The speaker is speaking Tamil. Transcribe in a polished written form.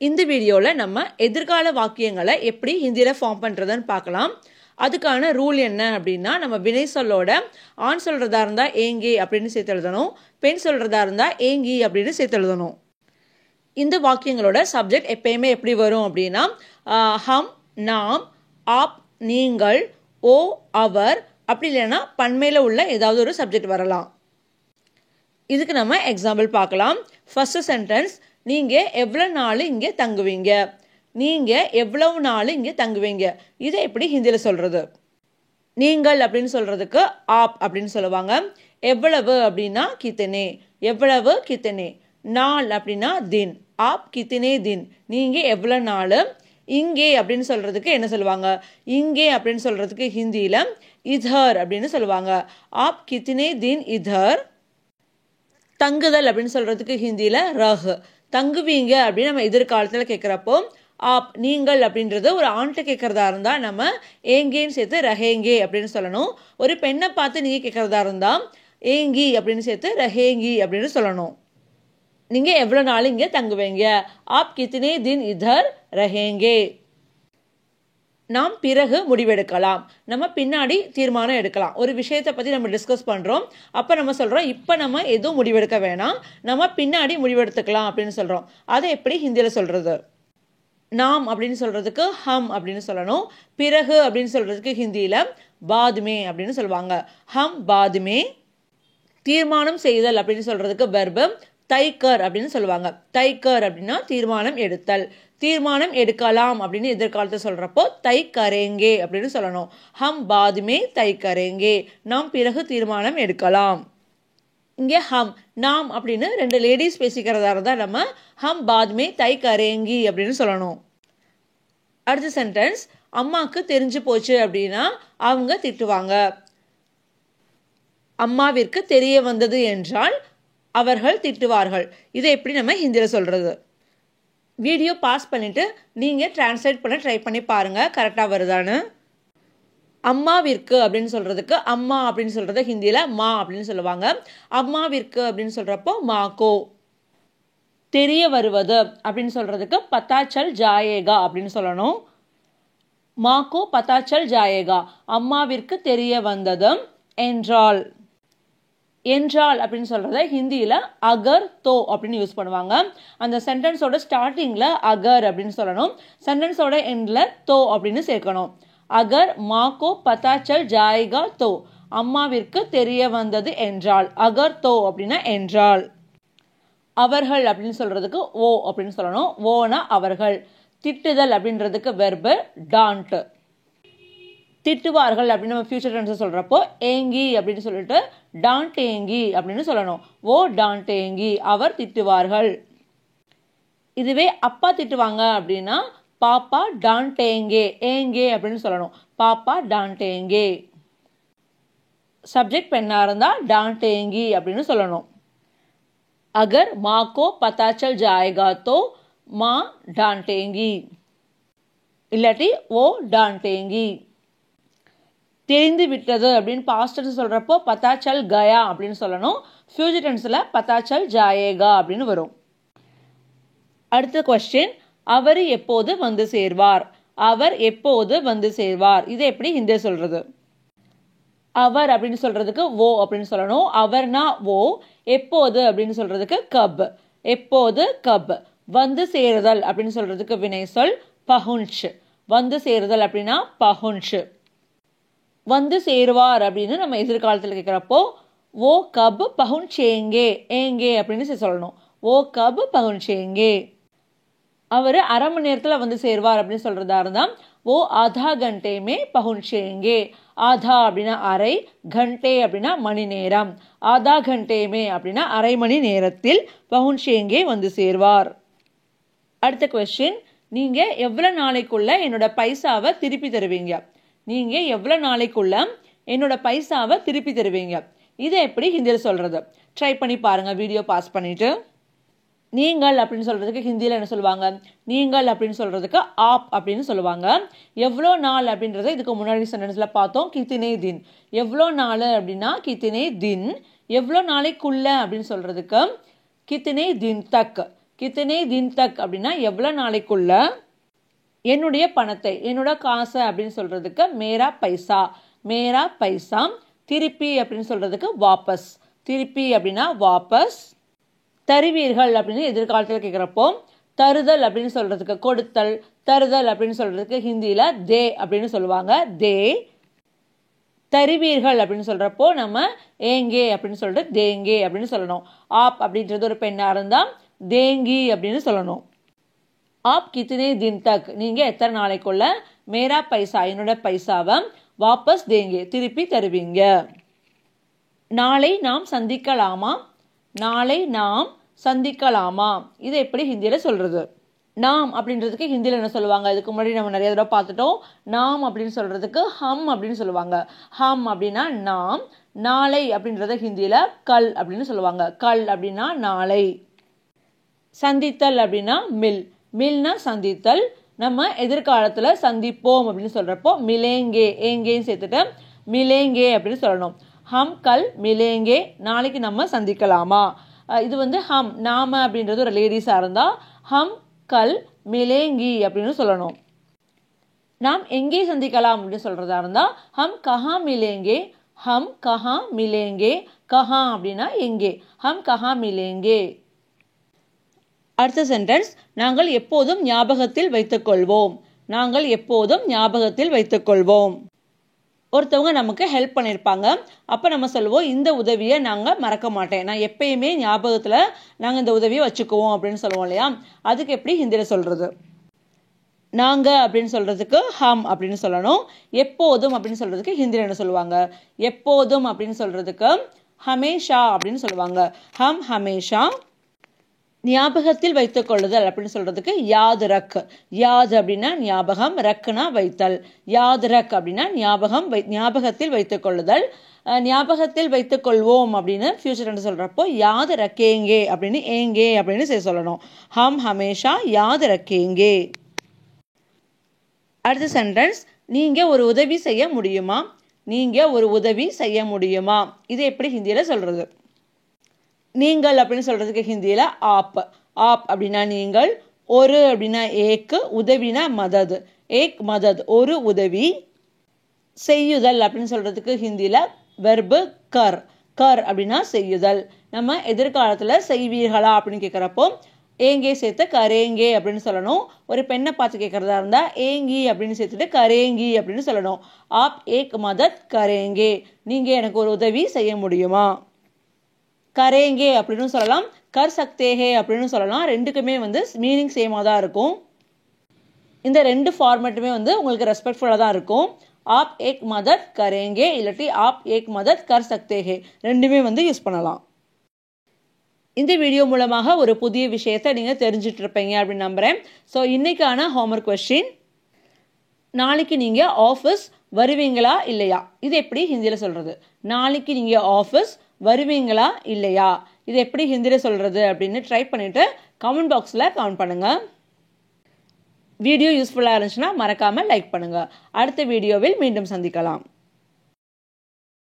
இந்த வீடியோவில் நம்ம எதிர்கால வாக்கியங்களை எப்படி ஹிந்தியில் ஃபார்ம் பண்ணுறதுன்னு பார்க்கலாம். அதுக்கான ரூல் என்ன அப்படின்னா, நம்ம வினை சொல்லோட ஆண் சொல்கிறதா இருந்தால் ஏங்கி அப்படின்னு சேர்த்து எழுதணும், பெண் சொல்கிறதா இருந்தால் ஏங்கி அப்படின்னு சேர்த்து எழுதணும். இந்த வாக்கியங்களோட சப்ஜெக்ட் எப்பயுமே எப்படி வரும் அப்படின்னா, ஹம், நாம், ஆப், நீங்கள், ஓ, அவர், அப்படி இல்லைன்னா பன்மையில் உள்ள ஏதாவது ஒரு சப்ஜெக்ட் வரலாம். இதுக்கு நம்ம எக்ஸாம்பிள் பார்க்கலாம். ஃபர்ஸ்ட் சென்டென்ஸ், நீங்கள் எவ்வளோ நாள் இங்கே தங்குவீங்க, நீங்கள் எவ்வளவு நாள் இங்கே தங்குவீங்க. இதை எப்படி ஹிந்தியில் சொல்கிறது? நீங்கள் அப்படின்னு சொல்கிறதுக்கு ஆப் அப்படின்னு சொல்லுவாங்க. எவ்வளவு அப்படின்னா கித்தனே, எவ்வளவு கித்தனே. நாள் அப்படின்னா தின், ஆப் கித்தனே தின், நீங்கள் எவ்வளோ நாள். இங்கே அப்படின்னு சொல்கிறதுக்கு என்ன சொல்லுவாங்க? இங்கே அப்படின்னு சொல்கிறதுக்கு ஹிந்தியில் இதர் அப்படின்னு சொல்லுவாங்க. ஆப் கித்தனே தின் இதர். தங்குதல் அப்படின்னு சொல்கிறதுக்கு ஹிந்தியில் ரஹ். தங்குவீங்க அப்படின்னு நம்ம எதிர்காலத்தில் கேட்குறப்போ ஆப், நீங்கள் அப்படின்றது ஒரு ஆண்கிட்ட கேட்குறதா இருந்தால் நம்ம ஏங்கேன்னு சேர்த்து ரஹேங்கே அப்படின்னு சொல்லணும். ஒரு பெண்ணை பார்த்து நீங்கள் கேட்குறதா இருந்தால் ஏங்கி அப்படின்னு சேர்த்து ரஹேங்கி அப்படின்னு சொல்லணும். நீங்கள் எவ்வளோ நாள் இங்கே தங்குவீங்க, ஆப் கித்தனே தின் இதர் ரஹேங்கே. நாம் பிறகு முடிவெடுக்கலாம், நம்ம பின்னாடி தீர்மானம் எடுக்கலாம். ஒரு விஷயத்தை பற்றி நம்ம டிஸ்கஸ் பண்ணுறோம், அப்போ நம்ம சொல்கிறோம் இப்போ நம்ம எதுவும் முடிவெடுக்க வேணாம், நம்ம பின்னாடி முடிவெடுத்துக்கலாம் அப்படின்னு சொல்கிறோம். அதை எப்படி ஹிந்தியில் சொல்கிறது? நாம் அப்படின்னு சொல்கிறதுக்கு ஹம் அப்படின்னு சொல்லணும். பிறகு அப்படின்னு சொல்கிறதுக்கு ஹிந்தியில் பாத்மே அப்படின்னு சொல்லுவாங்க. ஹம் பாத்மே. தீர்மானம் செய்தல் அப்படின்னு சொல்கிறதுக்கு வெர்பு தைக்கர் அப்படின்னு சொல்லுவாங்க. தைக்கர் அப்படின்னா தீர்மானம் எடுத்தல். தீர்மானம் எடுக்கலாம் அப்படின்னு எதிர்காலத்தை சொல்கிறப்போ தை கரேங்கே அப்படின்னு சொல்லணும். ஹம் பாத்மே தை கரேங்கே, நாம் பிறகு தீர்மானம் எடுக்கலாம். இங்கே ஹம், நாம் அப்படின்னு ரெண்டு லேடிஸ் பேசிக்கிறதா இருந்தால் நம்ம ஹம் பாத்மே தை கரேங்கி அப்படின்னு சொல்லணும். அடுத்த சென்டென்ஸ், அம்மாவுக்கு தெரிஞ்சு போச்சு அப்படின்னா அவங்க திட்டுவாங்க. அம்மாவிற்கு தெரிய வந்தது என்றால் அவர்கள் திட்டுவார்கள். இதை எப்படி நம்ம ஹிந்தியில் சொல்கிறது? வீடியோ பாஸ் பண்ணிவிட்டு நீங்கள் டிரான்ஸ்லேட் பண்ண ட்ரை பண்ணி பாருங்கள் கரெக்டாக வருதான்னு. அம்மாவிற்கு அப்படின்னு சொல்கிறதுக்கு அம்மா அப்படின்னு சொல்கிறத ஹிந்தியில் மா அப்படின்னு சொல்லுவாங்க. அம்மாவிற்கு அப்படின்னு சொல்கிறப்போ மாக்கோ. தெரிய வருவது அப்படின்னு சொல்கிறதுக்கு பத்தாச்சல் ஜாயேகா அப்படின்னு சொல்லணும். மாக்கோ பத்தாச்சல் ஜாயேகா, அம்மாவிற்கு தெரிய வந்தது என்றால். என்றால் அப்படின்னு சொல்கிறத ஹிந்தியில் அகர் தோ அப்படின்னு யூஸ் பண்ணுவாங்க. அந்த சென்டென்ஸோட ஸ்டார்டிங்கில் அகர் அப்படின்னு சொல்லணும், சென்டென்ஸோட எண்டில் தோ அப்படின்னு சேர்க்கணும். அகர் மாக்கோ பத்தாச்சல் ஜாயேகா தோ, அம்மாவிற்கு தெரிய வந்தது என்றால். அகர் தோ அப்படின்னா என்றால். அவர்கள் அப்படின்னு சொல்கிறதுக்கு ஓ அப்படின்னு சொல்லணும். ஓனா அவர்கள். திட்டுதல் அப்படின்றதுக்கு வெர்பு டான்ட். திட்டுவார்கள் அப்படின்னு நம்ம ஃபியூச்சர் டென்ஸ் சொல்கிறப்போ ஏங்கி அப்படின்னு சொல்லிட்டு டான்ட் ஏங்கி அப்படின்னு சொல்லணும். ஓ டான்ட் ஏங்கி, அவர் திட்டுவார்கள். இதுவே அப்பா திட்டுவாங்க அப்படின்னா பாப்பா டான்ட் ஏங்கே, ஏங்கே அப்படின்னு சொல்லணும். பாப்பா டான்ட் ஏங்கே. சப்ஜெக்ட் பெண்ணாக இருந்தால் டான்ட் ஏங்கி அப்படின்னு சொல்லணும். அகர் மாக்கோ பத்தாச்சல் ஜாயேகா தோ மா டான்டேங்கி, இல்லாட்டி ஓ டான்டேங்கி. தெரிந்து விட்டது அப்படின்னு பாஸ்ட் டென்ஸ் சொல்கிறப்போ பத்தாச்சல் கயா அப்படின்னு சொல்லணும். ஃபியூச்சர் டென்ஸில் பத்தாச்சல் ஜாயேகா அப்படின்னு வரும். அடுத்த கொஸ்டின், அவர் எப்போது வந்து சேர்வார். அவர் எப்போது வந்து சேர்வார். இதை எப்படி ஹிந்தி சொல்கிறது? அவர் அப்படின்னு சொல்கிறதுக்கு ஓ அப்படின்னு சொல்லணும். அவர்னா ஓ. எப்போது அப்படின்னு சொல்கிறதுக்கு கப், எப்போது கப். வந்து சேருதல் அப்படின்னு சொல்கிறதுக்கு வினை சொல் பஹுன்ச். வந்து சேருதல் அப்படின்னா பஹுன்ச். வந்து சேருவார் அப்படின்னு நம்ம எதிர்காலத்தில் கேட்குறப்போ ஓ கப் பஹுன்ச்சேங்கே, ஏங்கே அப்படின்னு சொல்லணும். ஓ கப் பஹுன்ச்சேங்கே. அவர் அரை மணி நேரத்தில் வந்து சேருவார் அப்படின்னு சொல்கிறதா இருந்தால் ஓ ஆதா கண்டே மே பஹுன்ச்சேங்கே. ஆதா அப்படின்னா அரை, கண்டே அப்படின்னா மணி நேரம். ஆதா கண்டே மே அப்படின்னா அரை மணி நேரத்தில் பஹுன்ச்சேங்கே வந்து சேர்வார். அடுத்த கொஸ்டின், நீங்கள் எவ்வளோ நாளைக்குள்ள என்னோட பைசாவை திருப்பி தருவீங்க. நீங்கள் எவ்வளோ நாளைக்குள்ள என்னோட பைசாவை திருப்பி தருவீங்க. இதை எப்படி ஹிந்தியில் சொல்கிறது? ட்ரை பண்ணி பாருங்கள் வீடியோ பாஸ் பண்ணிவிட்டு. நீங்கள் அப்படின்னு சொல்கிறதுக்கு ஹிந்தியில் என்ன சொல்லுவாங்க? நீங்கள் அப்படின்னு சொல்கிறதுக்கு ஆப் அப்படின்னு சொல்லுவாங்க. எவ்வளோ நாள் அப்படின்றத இதுக்கு முன்னாடி சென்டென்ஸில் பார்த்தோம். கித்தினே தின். எவ்வளோ நாள் அப்படின்னா கித்தினே தின். எவ்வளோ நாளைக்குள்ள அப்படின்னு சொல்கிறதுக்கு கித்தினே தின் தக். கித்தனே தின் தக் அப்படின்னா எவ்வளோ நாளைக்குள்ள என்னுடைய பணத்தை, என்னோட காசை அப்படின்னு சொல்றதுக்கு மேரா பைசா. மேரா பைசா. திருப்பி அப்படின்னு சொல்றதுக்கு வாபஸ். திருப்பி அப்படின்னா வாபஸ். தருவீர்கள் அப்படின்னு எதிர்காலத்தில் கேட்குறப்போ தருதல் அப்படின்னு சொல்றதுக்கு கொடுத்தல், தருதல் அப்படின்னு சொல்றதுக்கு ஹிந்தியில தே அப்படின்னு சொல்லுவாங்க. தே. தருவீர்கள் அப்படின்னு சொல்றப்போ நம்ம ஏங்கே அப்படின்னு சொல்லிட்டு தேங்கே அப்படின்னு சொல்லணும். ஆப் அப்படின்றது ஒரு பெண்ணா இருந்தா தேங்கி அப்படின்னு சொல்லணும். ஆப் கித்தனே தின் தக், நீங்க எத்தனை நாளைக்குள்ள மேரா பைசா, என்னோட பைசாவை வாபஸ் தேங்கே, திருப்பி தருவீங்க. நாளை நாம் சந்திக்கலாமா. நாளை நாம் சந்திக்கலாமா, இது எப்படி ஹிந்தியில சொல்றது? நாம் அப்படின்றதுக்கு ஹிந்தியில் என்ன சொல்லுவாங்க? இதுக்கு முன்னாடி நம்ம நிறைய தடவை பார்த்துட்டோம். நாம் அப்படின்னு சொல்றதுக்கு ஹம் அப்படின்னு சொல்லுவாங்க. ஹம் அப்படின்னா நாம். நாளை அப்படின்றத ஹிந்தியில கல் அப்படின்னு சொல்லுவாங்க. கல் அப்படின்னா நாளை. சந்தித்தல் அப்படின்னா மில். மில்னா சந்தித்தல். நம்ம எதிர்காலத்துல சந்திப்போம் அப்படின்னு சொல்றப்போ மிலேங்கே, ஏங்கேன்னு சேர்த்துட்டு மிலேங்கே அப்படின்னு சொல்லணும். ஹம் கல் மிலேங்கே, நாளைக்கு நம்ம சந்திக்கலாமா. இது வந்து ஹம், நாம அப்படின்றது ஒரு லேடிஸா இருந்தா ஹம் கல் மிலேங்கி அப்படின்னு சொல்லணும். நாம் எங்கே சந்திக்கலாம் அப்படின்னு சொல்றதா இருந்தா ஹம் கஹா மிலேங்கே. ஹம் கஹா மிலேங்கே. கஹா அப்படின்னா எங்கே. ஹம் கஹா மிலேங்கே. அடுத்த சென்டென்ஸ், நாங்கள் எப்போதும் ஞாபகத்தில் வைத்துக் கொள்வோம். நாங்கள் எப்போதும் ஞாபகத்தில் வைத்துக் கொள்வோம். ஒருத்தவங்க நமக்கு ஹெல்ப் பண்ணியிருப்பாங்க. அப்போ நம்ம சொல்லுவோம் இந்த உதவியை நாங்கள் மறக்க மாட்டேன், நான் எப்பயுமே ஞாபகத்தில் நாங்கள் இந்த உதவியை வச்சுக்குவோம் அப்படின்னு சொல்லுவோம் இல்லையா. அதுக்கு எப்படி ஹிந்தியில் சொல்றது? நாங்கள் அப்படின்னு சொல்றதுக்கு ஹம் அப்படின்னு சொல்லணும். எப்போதும் அப்படின்னு சொல்றதுக்கு ஹிந்தியில் என்ன சொல்லுவாங்க? எப்போதும் அப்படின்னு சொல்றதுக்கு ஹமேஷா அப்படின்னு சொல்லுவாங்க. ஹம் ஹமேஷா. ஞாபகத்தில் வைத்துக் கொள்ளுதல் அப்படின்னு சொல்றதுக்கு யாத் ரக். யாத் அப்படின்னா ஞாபகம், ரக்னா வைத்தல். யாத் ரக் அப்படின்னா ஞாபகம், ஞாபகத்தில் வைத்துக் கொள்ளுதல். ஞாபகத்தில் வைத்துக் கொள்வோம் அப்படின்னு ஃபியூச்சர் சொல்றப்போ யாத் ரக்கேங்கே அப்படின்னு ஏங்கே அப்படின்னு சொல்லணும். ஹம் ஹமேஷா யாத் ரக்கேங்கே. அடுத்த சென்டென்ஸ், நீங்க ஒரு உதவி செய்ய முடியுமா. நீங்க ஒரு உதவி செய்ய முடியுமா, இது எப்படி ஹிந்தியில சொல்றது? நீங்கள் அப்படின்னு சொல்றதுக்கு ஹிந்தியில ஆப். ஆப் அப்படின்னா நீங்கள். ஒரு அப்படின்னா ஏக், உதவினா மதத். ஏக் மதத், ஒரு உதவி. செய்யுதல் அப்படின்னு சொல்றதுக்கு ஹிந்தியில வெர்பு கர். கர் அப்படின்னா செய்யுதல். நம்ம எதிர்காலத்துல செய்வீர்களா அப்படின்னு கேட்குறப்போ ஏங்கே சேர்த்து கரேங்கே அப்படின்னு சொல்லணும். ஒரு பெண்ணை பார்த்து கேட்கறதா இருந்தா ஏங்கி அப்படின்னு சேர்த்துட்டு கரேங்கி அப்படின்னு சொல்லணும். ஆப் ஏக் மதத் கரேங்கே, நீங்க எனக்கு ஒரு உதவி செய்ய முடியுமா. கரேங்கே அப்படின்னு சொல்லலாம், கர் சக்தேஹே அப்படின்னு சொல்லலாம். ரெண்டுக்குமே வந்து மீனிங் சேமாக தான் இருக்கும். இந்த ரெண்டு ஃபார்மேட்டுமே வந்து உங்களுக்கு ரெஸ்பெக்ட்ஃபுல்லாக தான் இருக்கும். ஆப் ஏக் மதத் கரேங்கே இல்லாட்டி ஆப் ஏக் மதத் கர் சக்தேஹே, ரெண்டுமே வந்து யூஸ் பண்ணலாம். இந்த வீடியோ மூலமாக ஒரு புதிய விஷயத்தை நீங்கள் தெரிஞ்சுட்டு இருப்பீங்க அப்படின்னு நம்புகிறேன். ஸோ இன்னைக்கான ஹோம்ஒர்க் கொஸ்டின், நாளைக்கு நீங்கள் ஆஃபீஸ் வருவீங்களா இல்லையா, இது எப்படி ஹிந்தியில் சொல்கிறது? நாளைக்கு நீங்கள் ஆஃபீஸ் வருவீங்களா இல்லையா, இது எப்படி ஹிந்தியில் சொல்கிறது அப்படின்னு ட்ரை பண்ணிவிட்டு கமெண்ட் பாக்ஸில் கமெண்ட் பண்ணுங்கள். வீடியோ யூஸ்ஃபுல்லாக இருந்துச்சுன்னா மறக்காமல் லைக் பண்ணுங்கள். அடுத்த வீடியோவில் மீண்டும் சந்திக்கலாம்.